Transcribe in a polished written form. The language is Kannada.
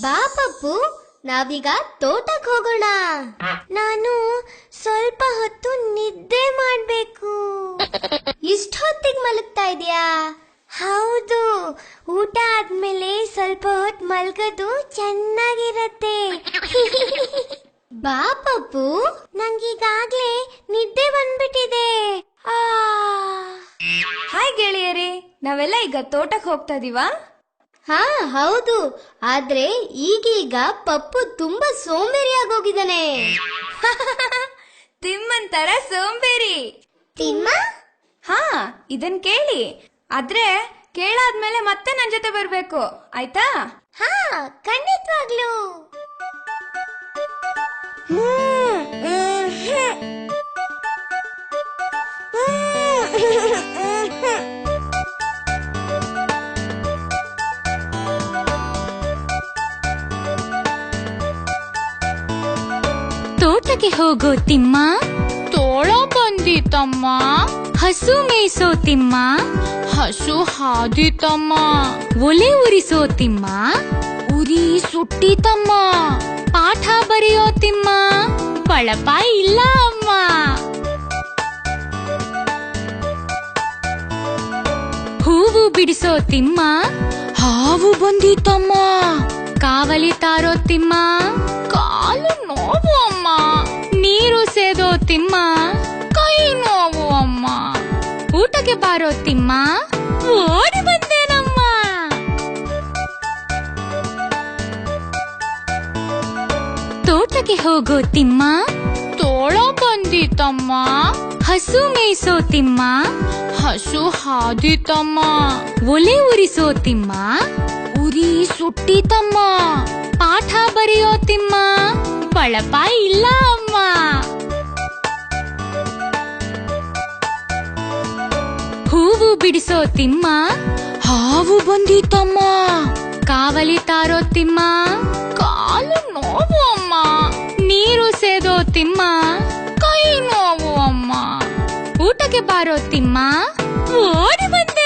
ಬಾ ಪಪ್ಪು, ನಾವೀಗ ತೋಟಕ್ಕೆ ಹೋಗೋಣ. ನಾನು ಸ್ವಲ್ಪ ಹೊತ್ತು ನಿದ್ದೆ ಮಾಡ್ಬೇಕು. ಇಷ್ಟ ಹೊತ್ತಿಗೆ ಮಲಗ್ತಾ ಇದೀಯಾ? ಹೌದು, ಊಟ ಆದ್ಮೇಲೆ ಸ್ವಲ್ಪ ಹೊತ್ತು ಮಲ್ಗೋದು ಚೆನ್ನಾಗಿರತ್ತೆ. ಬಾ ಪಪ್ಪು, ನಂಗೀಗಾಗ್ಲೇ ನಿದ್ದೆ ಬಂದ್ಬಿಟ್ಟಿದೆ. ಹಾಯ್ ಗೆಳೆಯರೇ, ನಾವೆಲ್ಲ ಈಗ ತೋಟಕ್ಕೆ ಹೋಗ್ತಾ ಇದೀವಾ? ಹಾ ಹೌದು, ಆದ್ರೆ ಈಗೀಗ ಪಪ್ಪು ತುಂಬಾ ಸೋಂಬೇರಿಯಾಗೋಗಿದ್ದಾನೆ. ತಿಮ್ಮನ್ ತರ ಸೋಂಬೇರಿ. ತಿಮ್ಮ? ಹಾ, ಇದನ್ ಕೇಳಿ. ಆದ್ರೆ ಕೇಳಾದ್ಮೇಲೆ ಮತ್ತೆ ನನ್ ಜೊತೆ ಬರ್ಬೇಕು, ಆಯ್ತಾ? ಹಾ, ಖಂಡಿತವಾಗ್ಲು. ತೋಟಕ್ಕೆ ಹೋಗೋ ತಿಮ್ಮ, ತೋಳ ಬಂದಿತಮ್ಮ. ಹಸು ಮೇಯಿಸೋ ತಿಮ್ಮ, ಹಸು ಹಾದಿತಮ್ಮ. ಒಲೆ ಉರಿಸೋ ತಿಮ್ಮ, ಉರಿ ಸುಟ್ಟಿತಮ್ಮ. ಪಾಠ ಬರೆಯೋ ತಿಮ್ಮ, ಬಳಪ ಇಲ್ಲ ಅಮ್ಮ. ಹೂವು ಬಿಡಿಸೋ ತಿಮ್ಮ, ಹಾವು ಬಂದಿತಮ್ಮ. ಕಾವಲಿ ತಾರೋ ತಿಮ್ಮ, ಕಾಲು ನೋವು ಅಮ್ಮ. ನೀರು ಸೇದೋ ತಿಮ್ಮ, ಕೈ ನೋವು ಅಮ್ಮ. ಊಟಕ್ಕೆ ಬಾರೋ ತಿಮ್ಮ, ಓಡಿ ಬಂದೇನಮ್ಮ. ತೋಟಕ್ಕೆ ಹೋಗೋ ತಿಮ್ಮ, ತೋಳ ಬಂದಿತಮ್ಮ. ಹಸು ಮೇಯಿಸೋ ತಿಮ್ಮ, ಹಸು ಹಾದಿತಮ್ಮ. ಒಲೆ ಉರಿಸೋ ತಿಮ್ಮ, ಉರಿ ಸುಟ್ಟಿತಮ್ಮ. ಪಾಠ ಬರೆಯೋ ತಿಮ್ಮ, ಬಳಪ ಇಲ್ಲ ಅಮ್ಮ. ಹೂವು ಬಿಡಿಸೋ ತಿಮ್ಮ, ಹಾವು ಬಂದಿತಮ್ಮ. ಕಾವಲಿ ತಾರೋ ತಿಮ್ಮ, ಕಾಲು ನೋವು ಅಮ್ಮ. ನೀರು ಸೇದೋ ತಿಮ್ಮ, ಕೈ ನೋವು ಅಮ್ಮ. ಊಟಕ್ಕೆ ಬಾರೋ ತಿಮ್ಮ, ಓಡಿ ಬಂದೆ